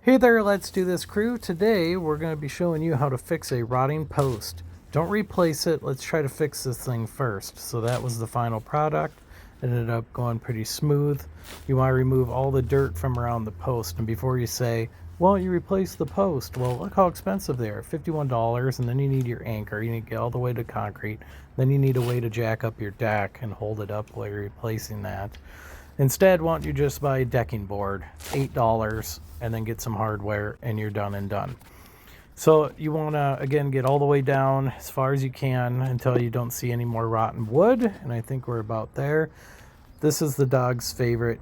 Hey there, Let's Do This crew. Today we're going to be showing you how to fix a rotting post. Don't replace it, let's try to fix this thing first. So that was the final product. It ended up going pretty smooth. You want to remove all the dirt from around the post. And before you say, well, you replaced the post. Well, look how expensive they are, $51. And then you need your anchor. You need to get all the way to concrete. Then you need a way to jack up your deck and hold it up while you're replacing that. Instead, why don't you just buy a decking board, $8, and then get some hardware, and you're done and done. So you want to, again, get all the way down as far as you can until you don't see any more rotten wood, and I think we're about there. This is the dog's favorite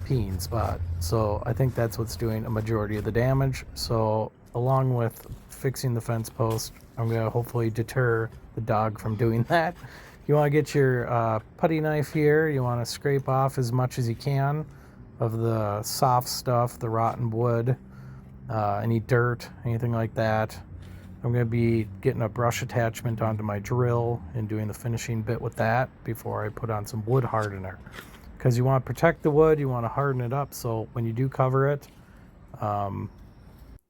peeing spot, so I think that's what's doing a majority of the damage. So along with fixing the fence post, I'm going to hopefully deter the dog from doing that. You want to get your putty knife here. You want to scrape off as much as you can of the soft stuff, the rotten wood, any dirt, anything like that. I'm going to be getting a brush attachment onto my drill and doing the finishing bit with that before I put on some wood hardener. Because you want to protect the wood, you want to harden it up so when you do cover it,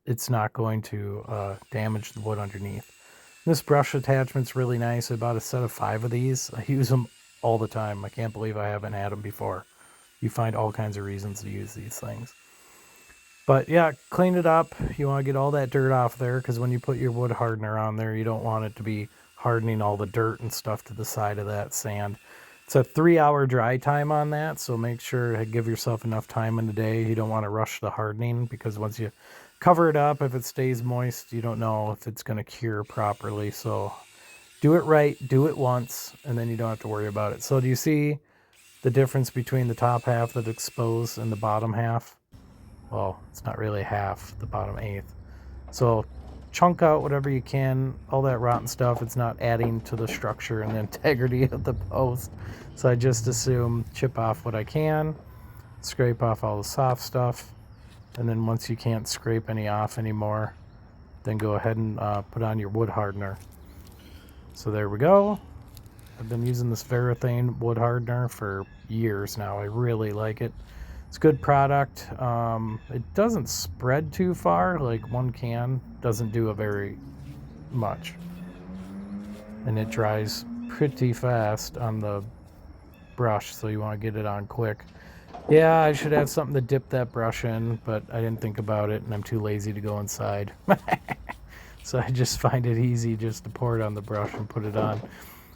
it's not going to damage the wood underneath. This brush attachment's really nice. I bought a set of 5 of these. I use them all the time. I can't believe I haven't had them before. You find all kinds of reasons to use these things. But yeah, clean it up. You want to get all that dirt off there because when you put your wood hardener on there, you don't want it to be hardening all the dirt and stuff to the side of that sand. It's a 3-hour dry time on that, so make sure to give yourself enough time in the day. You don't want to rush the hardening because once you cover it up, if it stays moist, you don't know if it's going to cure properly. So do it right, do it once, and then you don't have to worry about it. So do you see the difference between the top half that's exposed and the bottom half? Well, it's not really half, the bottom eighth. So chunk out whatever you can, all that rotten stuff. It's not adding to the structure and the integrity of the post. So I just assume chip off what I can, scrape off all the soft stuff, and then once you can't scrape any off anymore, then go ahead and put on your wood hardener. So there we go. I've been using this Varathane wood hardener for years now. I really like it. It's a good product. It doesn't spread too far. Like one can doesn't do a very much. And it dries pretty fast on the brush, so you want to get it on quick. Yeah, I should have something to dip that brush in, but I didn't think about it, and I'm too lazy to go inside. So I just find it easy just to pour it on the brush and put it on.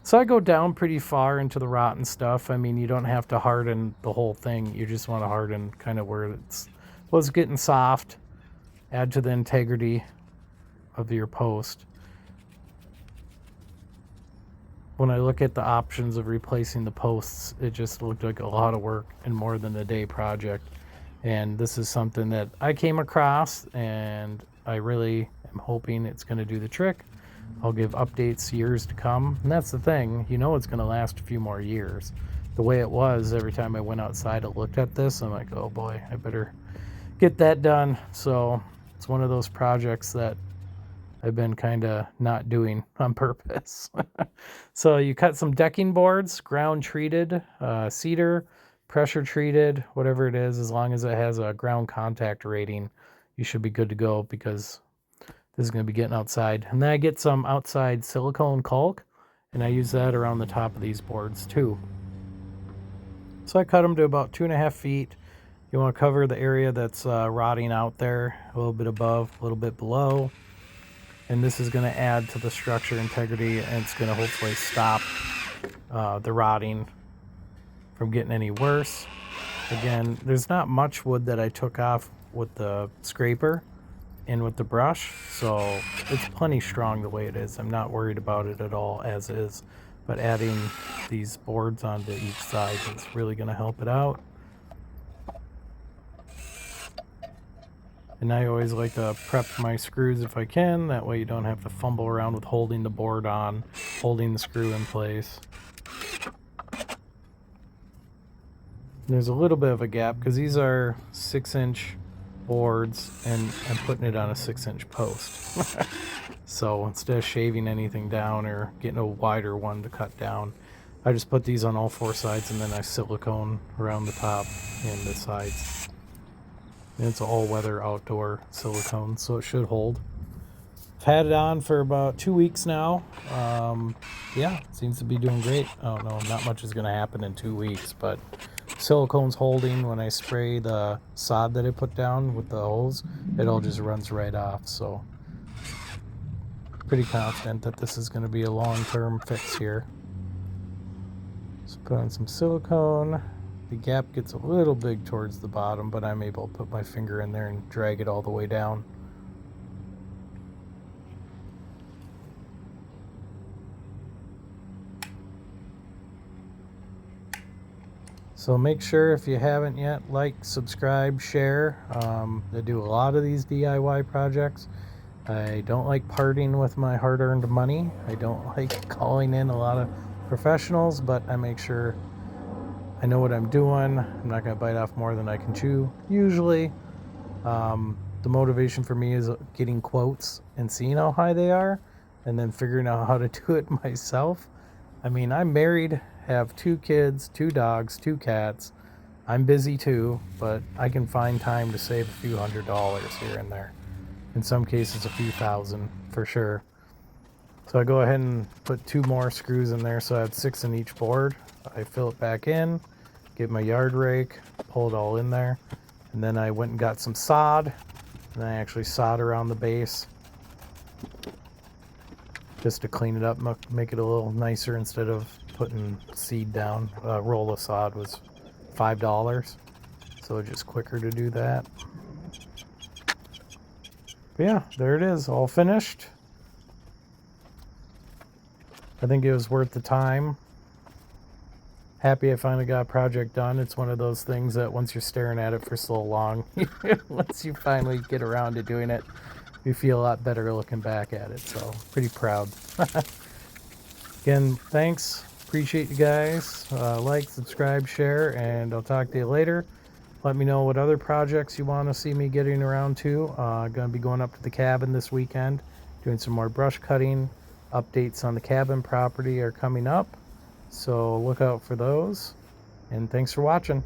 So I go down pretty far into the rotten stuff. I mean, you don't have to harden the whole thing. You just want to harden kind of where it's getting soft. Add to the integrity of your post. When I look at the options of replacing the posts, it just looked like a lot of work and more than a day project. And this is something that I came across, and I really am hoping it's going to do the trick. I'll give updates years to come. And that's the thing, you know it's going to last a few more years. The way it was, every time I went outside and looked at this, I'm like, oh boy, I better get that done. So it's one of those projects that I've been kind of not doing on purpose. So you cut some decking boards, ground treated, cedar, pressure treated, whatever it is, as long as it has a ground contact rating, you should be good to go because this is going to be getting outside. And then I get some outside silicone caulk, and I use that around the top of these boards too. So I cut them to about 2.5 feet. You want to cover the area that's rotting out there, a little bit above, a little bit below. And this is going to add to the structure integrity, and it's going to hopefully stop the rotting from getting any worse. Again, there's not much wood that I took off with the scraper and with the brush, so it's plenty strong the way it is. I'm not worried about it at all as is, but adding these boards onto each side is really going to help it out. And I always like to prep my screws if I can, that way you don't have to fumble around with holding the board on, holding the screw in place. And there's a little bit of a gap because these are 6-inch boards and I'm putting it on a 6-inch post. So instead of shaving anything down or getting a wider one to cut down, I just put these on all 4 sides and then I silicone around the top and the sides. And it's all-weather outdoor silicone, so it should hold. I've had it on for about 2 weeks now. Yeah, seems to be doing great. I don't know, not much is going to happen in 2 weeks, but silicone's holding. When I spray the sod that I put down with the hose, it all just runs right off. So pretty confident that this is going to be a long-term fix here. So put on some silicone. The gap gets a little big towards the bottom, but I'm able to put my finger in there and drag it all the way down. So make sure, if you haven't yet, like, subscribe, share. I do a lot of these DIY projects. I don't like parting with my hard-earned money. I don't like calling in a lot of professionals, but I make sure I know what I'm doing. I'm not going to bite off more than I can chew. Usually, the motivation for me is getting quotes and seeing how high they are, and then figuring out how to do it myself. I mean, I'm married, have 2 kids, 2 dogs, 2 cats. I'm busy too, but I can find time to save a few $100s here and there. In some cases, a few thousand for sure. So I go ahead and put 2 more screws in there, so I have 6 in each board. I fill it back in, get my yard rake, pull it all in there, and then I went and got some sod, and I actually sod around the base just to clean it up, make it a little nicer instead of putting seed down. A roll of sod was $5, so it's just quicker to do that. But yeah, there it is, all finished. I think it was worth the time. Happy I finally got a project done. It's one of those things that once you're staring at it for so long, once you finally get around to doing it, you feel a lot better looking back at it. So pretty proud. Again, thanks. Appreciate you guys. Like, subscribe, share, and I'll talk to you later. Let me know what other projects you want to see me getting around to. Going to be going up to the cabin this weekend, doing some more brush cutting. Updates on the cabin property are coming up, so look out for those. And thanks for watching.